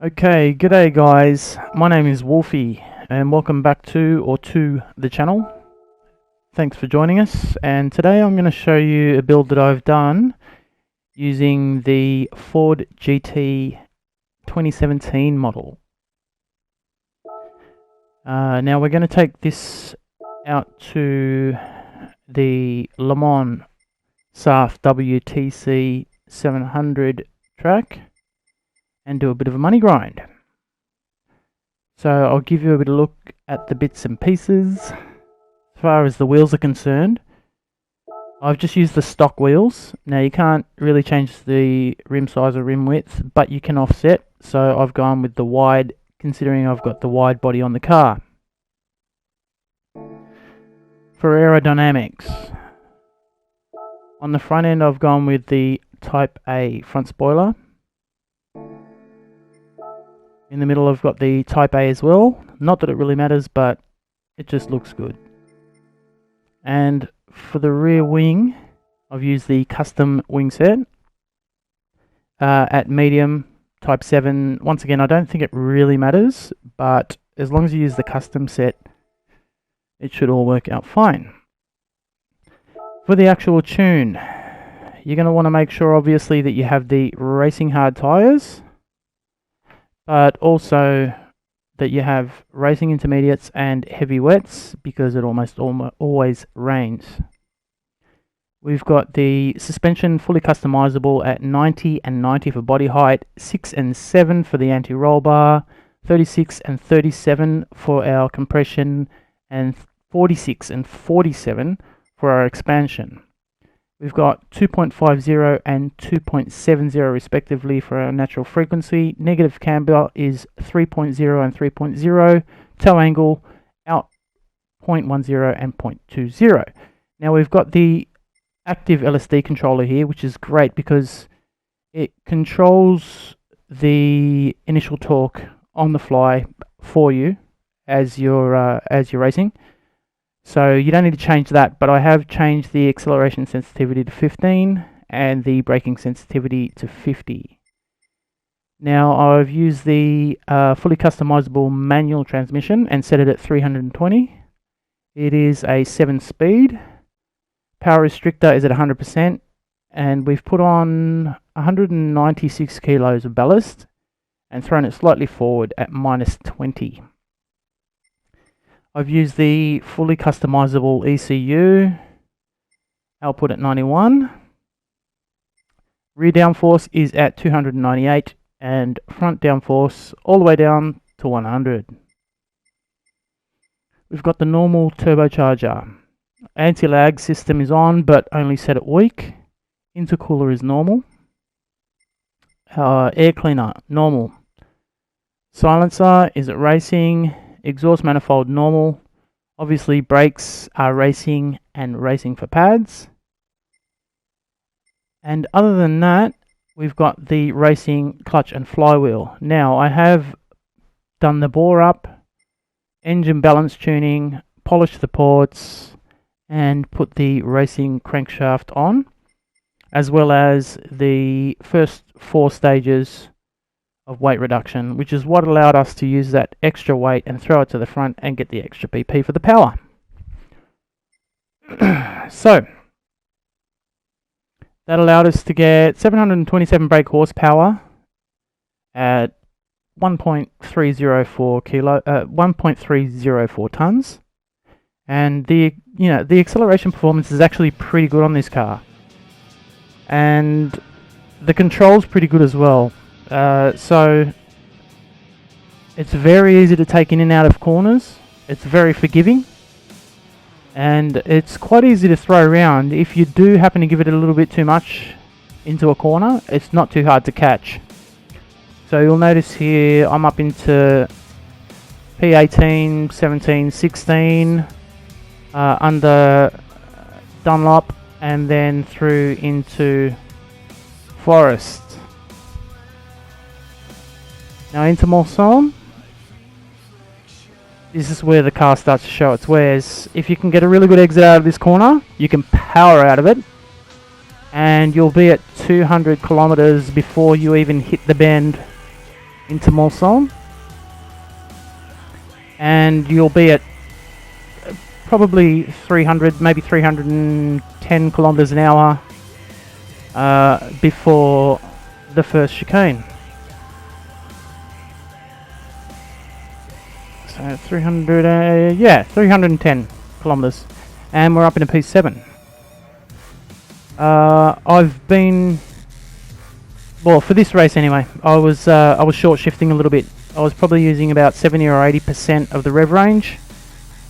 Okay, g'day guys. My name is Wolffy and welcome back to the channel. Thanks for joining us, and today I'm going to show you a build that I've done using the Ford GT 2017 model. Now we're going to take this out to the Le Mans SAF WTC 700 track and do a bit of a money grind. So I'll give you a bit of a look at the bits and pieces. As far as the wheels are concerned, I've just used the stock wheels. Now you can't really change the rim size or rim width, but you can offset. So I've gone with the wide, considering I've got the wide body on the car. For aerodynamics, on the front end I've gone with the Type A front spoiler. In the middle I've got the Type A as well. Not that it really matters, but it just looks good. And for the rear wing, I've used the custom wing set at medium, Type 7. Once again, I don't think it really matters, but as long as you use the custom set, it should all work out fine. For the actual tune, you're going to want to make sure obviously that you have the racing hard tyres, but also that you have racing intermediates and heavy wets, because it almost always rains. We've got the suspension fully customizable at 90 and 90 for body height, 6 and 7 for the anti-roll bar, 36 and 37 for our compression, and 46 and 47 for our expansion. We've got 2.50 and 2.70 respectively for our natural frequency. Negative camber is 3.0 and 3.0. Toe angle out 0.10 and 0.20. Now we've got the active LSD controller here, which is great because it controls the initial torque on the fly for you as you're racing. So you don't need to change that, but I have changed the acceleration sensitivity to 15 and the braking sensitivity to 50. Now I've used the fully customizable manual transmission and set it at 320. It is a 7-speed. Power restrictor is at 100%, and we've put on 196 kilos of ballast and thrown it slightly forward at -20. I've used the fully customizable ECU, output at 91. Rear downforce is at 298 and front downforce all the way down to 100. We've got the normal turbocharger. Anti-lag system is on, but only set at weak. Intercooler is normal. Air cleaner, normal. Silencer is at racing. Exhaust manifold normal. Obviously brakes are racing and racing for pads. And other than that, we've got the racing clutch and flywheel. Now I have done the bore up, engine balance tuning, polished the ports, and put the racing crankshaft on, as well as the first 4 stages of weight reduction, which is what allowed us to use that extra weight and throw it to the front and get the extra BP for the power. So that allowed us to get 727 brake horsepower at 1.304 tons, and the acceleration performance is actually pretty good on this car, and the control's pretty good as well. So it's very easy to take in and out of corners. It's very forgiving, and it's quite easy to throw around. If you do happen to give it a little bit too much into a corner, it's not too hard to catch. So you'll notice here I'm up into P18, 17, 16 under Dunlop, and then through into Forest. Now into Mulsanne, this is where the car starts to show its wares. If you can get a really good exit out of this corner, you can power out of it, and you'll be at 200 kilometers before you even hit the bend into Mulsanne, and you'll be at probably 300, maybe 310 kilometers an hour before the first chicane. So 300, yeah, 310 kilometers, and we're up in a P7. I've been, well, for this race anyway, I was short shifting a little bit. I was probably using about 70 or 80% of the rev range.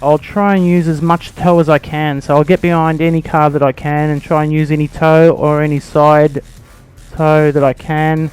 I'll try and use as much tow as I can, so I'll get behind any car that I can and try and use any tow or any side tow that I can,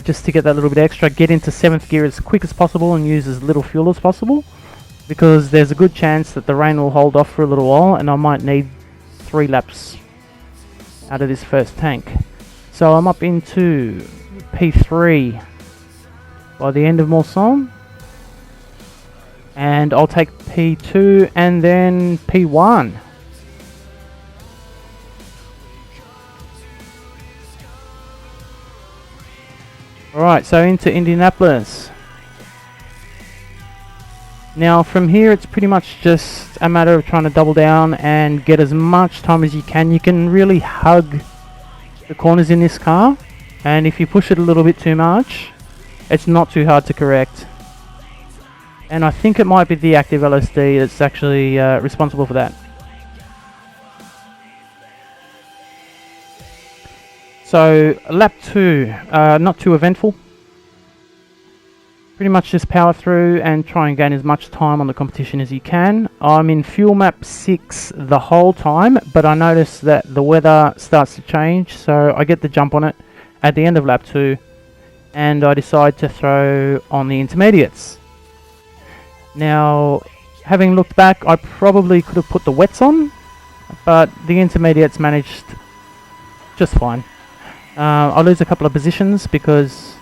just to get that little bit extra. Get into 7th gear as quick as possible and use as little fuel as possible, because there's a good chance that the rain will hold off for a little while and I might need 3 laps out of this first tank. So I'm up into P3 by the end of Mulsanne, and I'll take P2 and then P1. Alright, so into Indianapolis. Now from here it's pretty much just a matter of trying to double down and get as much time as you can. You can really hug the corners in this car, and if you push it a little bit too much, it's not too hard to correct. And I think it might be the active LSD that's actually responsible for that. So lap 2, not too eventful. Pretty much just power through and try and gain as much time on the competition as you can. I'm in fuel map 6 the whole time, but I notice that the weather starts to change, so I get the jump on it at the end of lap 2, and I decide to throw on the intermediates. Now, having looked back, I probably could have put the wets on, but the intermediates managed just fine. I lose a couple of positions because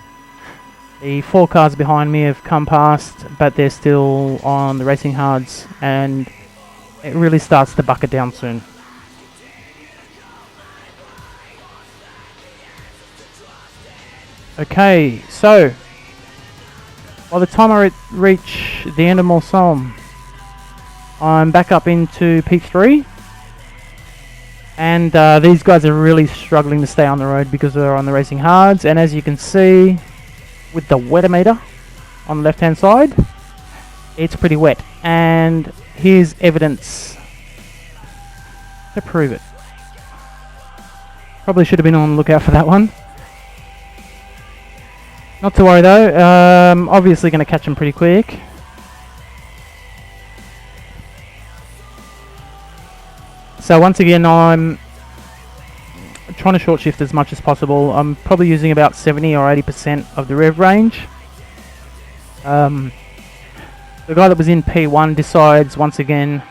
the 4 cars behind me have come past, but they're still on the racing hards, and it really starts to bucket down soon. Okay, so by the time I reach the end of Mulsanne, I'm back up into P3, and these guys are really struggling to stay on the road because they're on the racing hards, and as you can see with the wetometer on the left hand side, it's pretty wet, and here's evidence to prove it. Probably should have been on the lookout for that one. Not to worry though, obviously going to catch them pretty quick. So once again, I'm trying to short shift as much as possible. I'm probably using about 70 or 80% of the rev range. The guy that was in P1 decides once again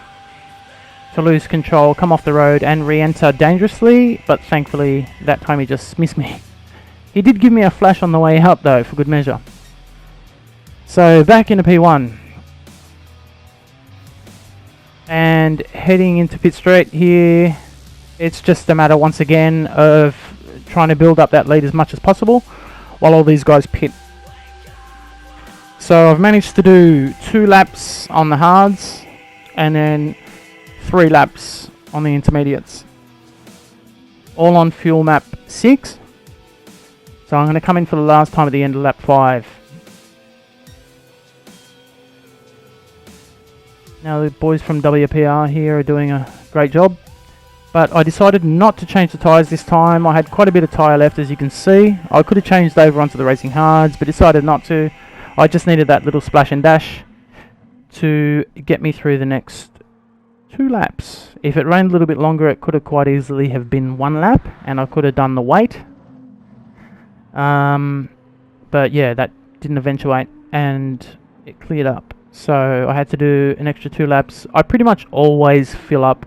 to lose control, come off the road and re-enter dangerously, but thankfully that time he just missed me. He did give me a flash on the way up though, for good measure. So back into P1. And heading into pit straight here, it's just a matter once again of trying to build up that lead as much as possible while all these guys pit. So I've managed to do 2 laps on the hards and then 3 laps on the intermediates. All on fuel map 6. So I'm going to come in for the last time at the end of lap 5. Now the boys from WPR here are doing a great job. But I decided not to change the tyres this time. I had quite a bit of tyre left, as you can see. I could have changed over onto the racing hards, but decided not to. I just needed that little splash and dash to get me through the next 2 laps. If it rained a little bit longer, it could have quite easily have been 1 lap, and I could have done the weight. But yeah, that didn't eventuate, and it cleared up. So I had to do an extra 2 laps. I pretty much always fill up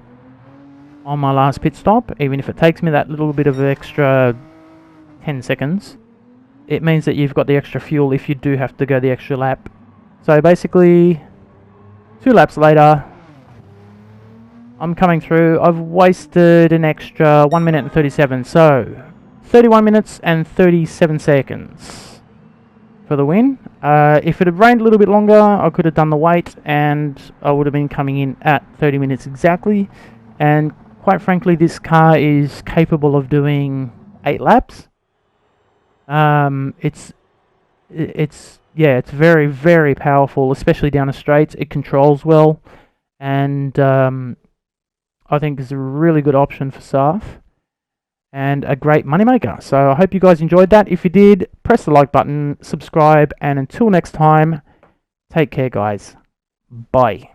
on my last pit stop, even if it takes me that little bit of extra 10 seconds. It means that you've got the extra fuel if you do have to go the extra lap. So basically, 2 laps later, I'm coming through. I've wasted an extra 1 minute and 37, so 31 minutes and 37 seconds for the win. If it had rained a little bit longer, I could have done the weight and I would have been coming in at 30 minutes exactly. And quite frankly, this car is capable of doing 8 laps. It's very, very powerful, especially down the straights. It controls well, and I think it's a really good option for SAF and a great moneymaker. So I hope you guys enjoyed that. If you did, press the like button, subscribe, and until next time, take care, guys. Bye.